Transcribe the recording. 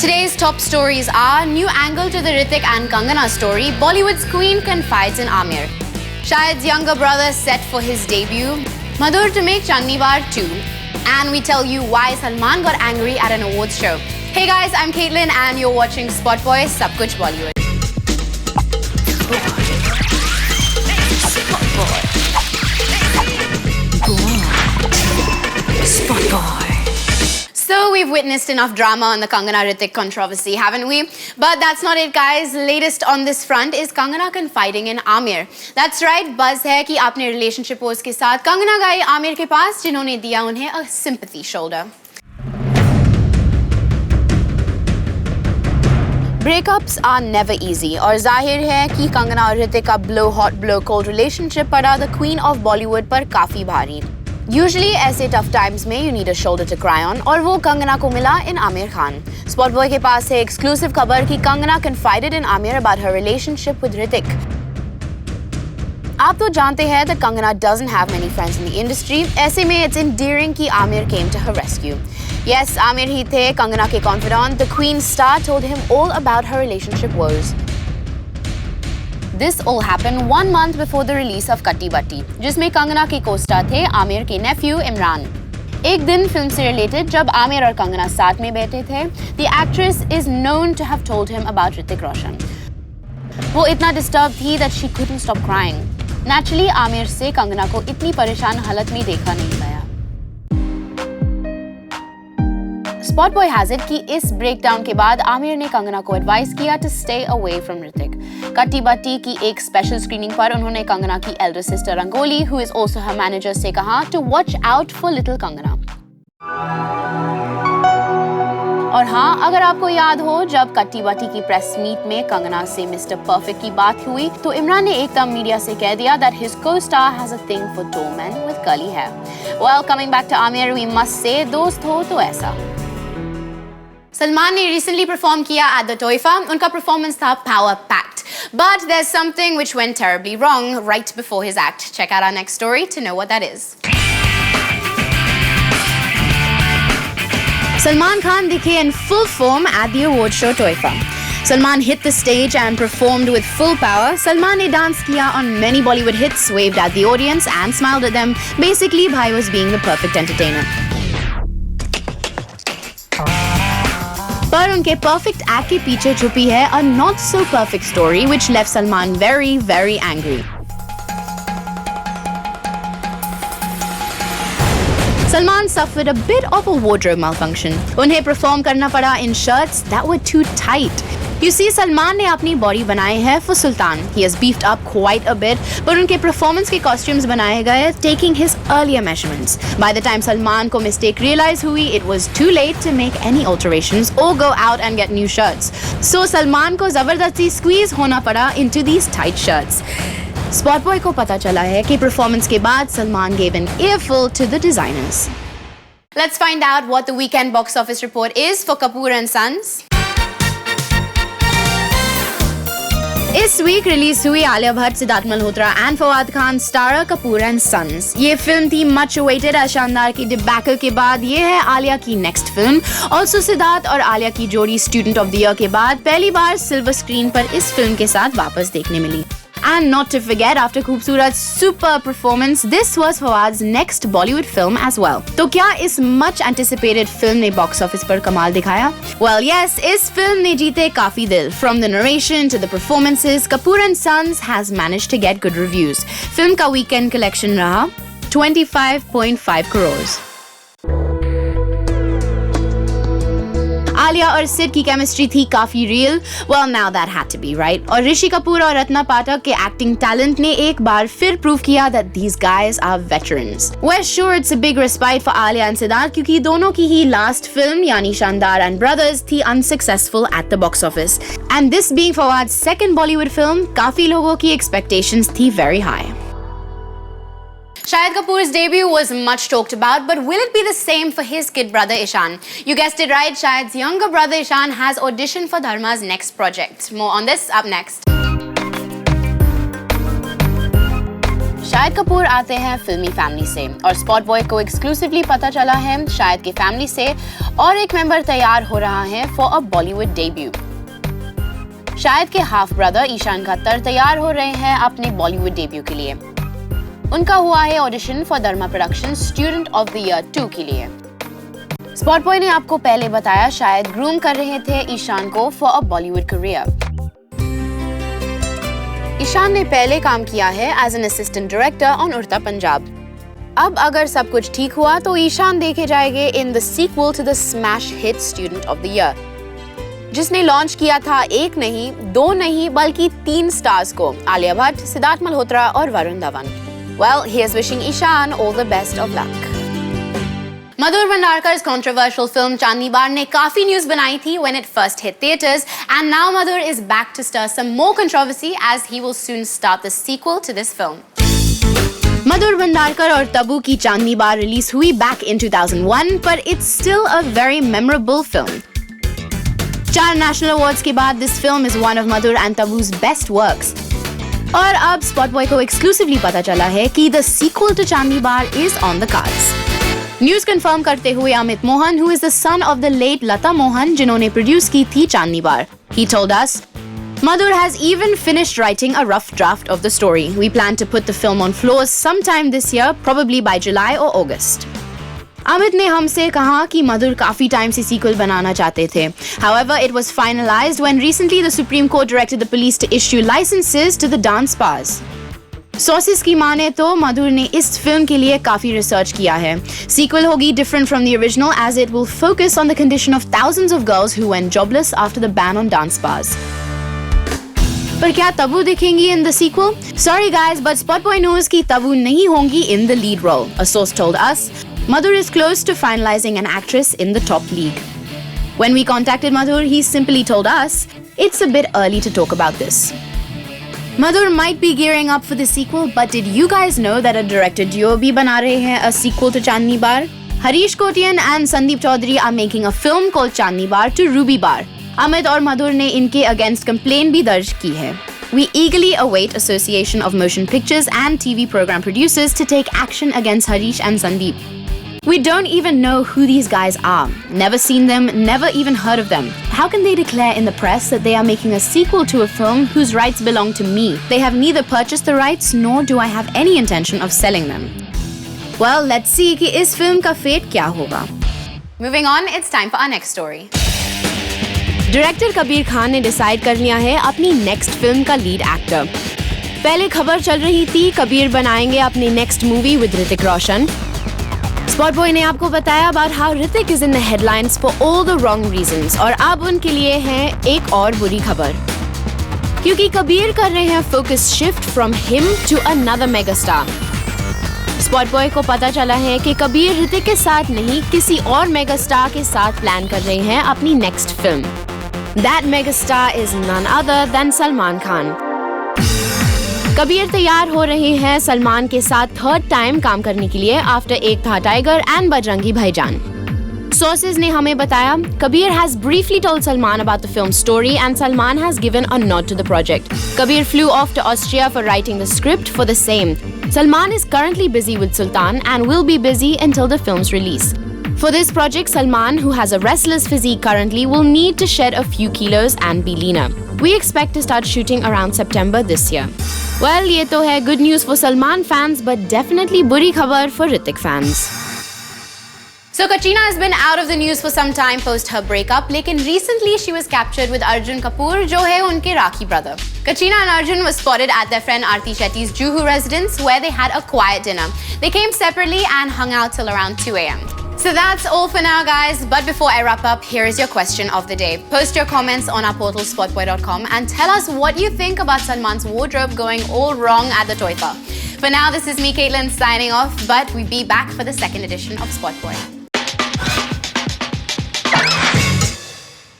Today's top stories are new angle to the Hrithik and Kangana story. Bollywood's queen confides in Aamir. Shahid's younger brother set for his debut. Madhur to make Chandni War 2. And we tell you why Salman got angry at an awards show. Hey guys, I'm Caitlin and you're watching Spot Boy Sab Kuch Bollywood. Spot Boy. So we've witnessed enough drama on the Kangana-Hrithik controversy, haven't we? But that's not it, guys. Latest on this front is Kangana confiding in Aamir. That's right, buzz है कि आपने relationship post के साथ Kangana गई आमिर के पास, जिन्होंने दिया उन्हें a sympathy shoulder. Breakups are never easy और जाहिर है कि कंगना और ऋतिक का blow hot blow cold relationship पड़ा the queen of Bollywood पर काफी भारी. Usually ऐसे tough times में you need a shoulder to cry on और वो कंगना को मिला in Aamir Khan. Spot Boy के पास है exclusive खबर कि Kangana confided in Aamir about her relationship with Hrithik. आप तो जानते हैं that Kangana doesn't have many friends in the industry. ऐसे में it's endearing कि Aamir came to her rescue. Yes, Aamir ही थे कंगना के confidant. The Queen star told him all about her relationship woes. This all happened 1 month before the release of Katti Batti, जिसमें कंगना के co-star थे आमिर के nephew Imran. एक दिन film से related जब आमिर और कंगना साथ में बैठे थे, the actress is known to have told him about Hrithik Roshan. वो इतना disturbed थी that she couldn't stop crying. Naturally, Aamir से कंगना को इतनी परेशान हालत में देखा नहीं गया. Spot Boy has it कि इस breakdown के बाद आमिर ने कंगना को advise किया to stay away from Hrithik. कट्टी बट्टी की एक special screening पर उन्होंने कंगना की elder sister rangoli, who is also her manager, से कहा to watch out for little Kangana. और हाँ, अगर आपको याद हो जब कट्टी बट्टी की प्रेस मीट में कंगना से मिस्टर परफेक्ट की बात हुई तो इमरान ने एकदम मीडिया से कह दिया that his co-star has a thing for tall men with curly hair. Well, coming back to Aamir, we must say दोस्त हो तो ऐसा. सलमान ने recently perform किया at the Toifa. उनका performance था power packed. But there's something which went terribly wrong right before his act. Check out our next story to know what that is. Salman Khan दिखे in full form at the award show Toifa. Salman hit the stage and performed with full power. Salman ने dance किया on many Bollywood hits, waved at the audience and smiled at them. Basically, bhai was being the perfect entertainer. पर उनके perfect act के पीछे छुपी है a not so perfect story which left Salman very, very angry. Salman suffered a bit of a wardrobe malfunction. उन्हें perform करना पड़ा in shirts that were too tight. You see, Salman ने अपनी body बनाई है for Sultan. He has beefed up quite a bit, पर उनके performance के costumes बनाए गए taking his earlier measurements. By the time Salman को mistake realize हुई, it was too late to make any alterations or go out and get new shirts. So Salman को ज़बरदस्ती squeeze होना पड़ा into these tight shirts. Spot Boy को पता चला है कि performance के बाद Salman gave an earful to the designers. Let's find out what the weekend box office report is for Kapoor and Sons. इस वीक रिलीज हुई Alia Bhatt, Siddharth Malhotra and Fawad Khan starrer Kapoor and Sons. ये फिल्म थी मच अवेटेड. शानदार की debacle के बाद ये है आलिया की नेक्स्ट फिल्म. ऑल्सो सिद्धार्थ और आलिया की जोड़ी स्टूडेंट ऑफ द ईयर के बाद पहली बार सिल्वर स्क्रीन पर इस फिल्म के साथ वापस देखने मिली. And not to forget, after Khoobsurat's super performance, this was Fawad's next Bollywood film as well. तो क्या इस much anticipated film ने box office पर कमाल दिखाया? Well, yes, इस film ने जीते काफी दिल. From the narration to the performances, Kapoor and Sons has managed to get good reviews. Film का weekend collection रहा 25.5 crores. आलिया और सिड की केमिस्ट्री थी काफी real. Well, now that had to be right. और ऋषि कपूर और रत्ना पाठक के एक्टिंग टैलेंट ने एक बार फिर प्रूव किया that these guys are veterans. We're sure it's a big respite for Alia and Siddharth क्योंकि दोनों की ही लास्ट फिल्म यानी शानदार and Brothers थी unsuccessful at the box office. And this being Fawad's second Bollywood film, काफी लोगों की expectations थी very high. Shahid Kapoor's debut was much talked about, but will it be the same for his kid brother Ishan? You guessed it right, Shahid's younger brother Ishan has auditioned for Dharma's next project. More on this up next. Shahid Kapoor आते हैं फिल्मी family से और spot boy को exclusively पता चला है शाहिद की फैमिली से और एक मेंबर तैयार हो रहा है for a Bollywood debut. Shahid के हाफ ब्रदर ईशान खट्टर तैयार हो रहे हैं अपने बॉलीवुड डेब्यू के लिए। उनका हुआ है audition for Dharma production student of the year 2 के लिए। स्पॉट बॉय ने आपको पहले बताया शायद ग्रूम कर रहे थे ईशान को for a Bollywood career. Ishaan ने पहले काम किया है as an assistant director on Udta Punjab. अब अगर सब कुछ ठीक हुआ तो ईशान देखे जाएंगे in the sequel to the smash hit Student of the Year, जिसने लॉन्च किया था 1 नहीं 2 नहीं बल्कि 3 स्टार्स को, आलिया भट्ट, सिद्धार्थ मल्होत्रा और Varun Dhawan. Well, he is wishing Ishan all the best of luck. Madhur भंडारकर's controversial film चांदनी बार ने काफी न्यूज बनाई थी when it first hit theaters, and now Madhur is back to stir some more controversy as he will soon start the sequel to this film. मधुर भंडारकर और तब्बू की चांदनी बार release हुई back in 2001, पर it's still a very memorable film. 4 national awards के बाद this film is one of Madhur and Taboo's best works. और अब spot boy को exclusively पता चला है कि the sequel to Chandni Bar is on the cards. News confirm करते हुए Amit Mohan, who is the son of the late Lata Mohan जिन्होंने प्रोड्यूस की थी Chandni Bar, he told us, Madhur has even finished writing a rough draft of the story. We plan to put the film on floors sometime this year, probably by July or August. Amit ने हमसे कहा कि मधुर काफी time से sequel बनाना चाहते थे. However, it was finalized when recently the Supreme Court directed the police to issue licenses to the dance bars. Sources की माने तो मधुर ने इस फिल्म के लिए काफी रिसर्च किया है. Sequel होगी different from the original as it will focus on the condition of thousands of girls who went jobless after the ban on dance bars. पर क्या तब्बू दिखेंगी in the sequel? Sorry guys, but Spot Boy knows कि तब्बू नहीं होंगी in the lead role. A source told us, Madhur is close to finalizing an actress in the top league. When we contacted Madhur, he simply told us, it's a bit early to talk about this. Madhur might be gearing up for the sequel, but did you guys know that a director duo bhi bana rahe hain a sequel to Chandni Bar? Harish Kotian and Sandeep Chaudhary are making a film called Chandni Bar to Ruby Bar. Amit और मधुर ने इनके against complain भी दर्ज की है. We eagerly await Association of Motion Pictures and TV program producers to take action against Harish and Sandeep. We don't even know who these guys are. Never seen them, never even heard of them. How can they declare in the press that they are making a sequel to a film whose rights belong to me? They have neither purchased the rights nor do I have any intention of selling them. Well, let's see कि इस film का fate क्या होगा. Moving on, it's time for our next story. Director Kabir Khan ने decide कर लिया है अपनी नेक्स्ट फिल्म का लीड एक्टर. पहले खबर चल रही थी कबीर बनाएंगे अपनी next movie with Hrithik Roshan. Spot boy ने आपको बताया about how Hrithik is in the headlines for all the wrong reasons और अब उनके लिए है एक और बुरी खबर क्योंकि कबीर कर रहे हैं focus shift from him to another megastar. Spot boy को पता चला है कि कबीर ऋतिक के साथ नहीं किसी और मेगास्टार के साथ प्लान कर रहे हैं अपनी next film. That megastar is none other than Salman Khan. Kabir तैयार हो रहे हैं सलमान के साथ थर्ड टाइम काम करने के लिए आफ्टर एक था टाइगर एंड बजरंगी भाईजान. Sources ने हमें बताया Kabir has briefly told Salman about the film story and Salman has given a nod to the project. Kabir flew off to Austria for writing the script for the same. Salman is currently busy with Sultan and will be busy until the film's release. For this project, Salman, who has a restless physique currently, will need to shed a few kilos and be leaner. We expect to start shooting around September this year. Well, ये तो है good news for Salman fans, but definitely बुरी खबर for Hrithik fans. So Katrina has been out of the news for some time post her breakup, लेकिन recently she was captured with Arjun Kapoor, जो है उनके राखी brother. Katrina and Arjun were spotted at their friend Aarti Shetty's Juhu residence, where they had a quiet dinner. They came separately and hung out till around 2 a.m. So that's all for now, guys. But before I wrap up, here is your question of the day. Post your comments on our portal spotboy.com and tell us what you think about Salman's wardrobe going all wrong at the Toy Fair. For now, this is me, Caitlin, signing off, but we'll be back for the second edition of Spot Boy.